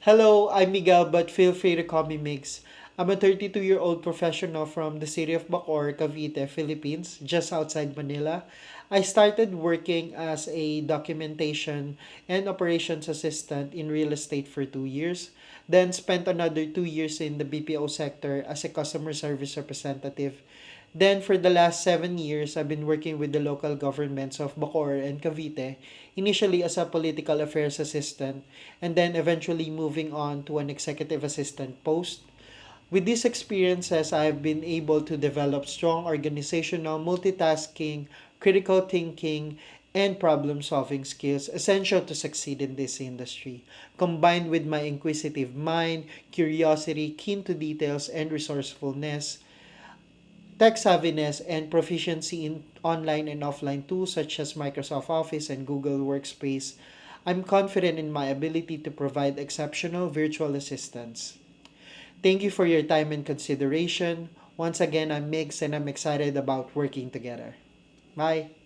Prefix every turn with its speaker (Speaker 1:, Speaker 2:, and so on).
Speaker 1: Hello, I'm Miguel, but feel free to call me Migs. I'm a 32-year-old professional from the city of Bacoor, Cavite, Philippines, just outside Manila. I started working as a documentation and operations assistant in real estate for 2 years, then spent another 2 years in the BPO sector as a customer service representative. Then, for the last 7 years, I've been working with the local governments of Bacoor and Cavite, initially as a political affairs assistant, and then eventually moving on to an executive assistant post. With these experiences, I have been able to develop strong organizational multitasking, critical thinking, and problem solving skills essential to succeed in this industry, combined with my inquisitive mind, curiosity, keen to details, and resourcefulness. Tech savviness and proficiency in online and offline tools such as Microsoft Office and Google Workspace, I'm confident in my ability to provide exceptional virtual assistance. Thank you for your time and consideration. Once again, I'm Mix and I'm excited about working together. Bye.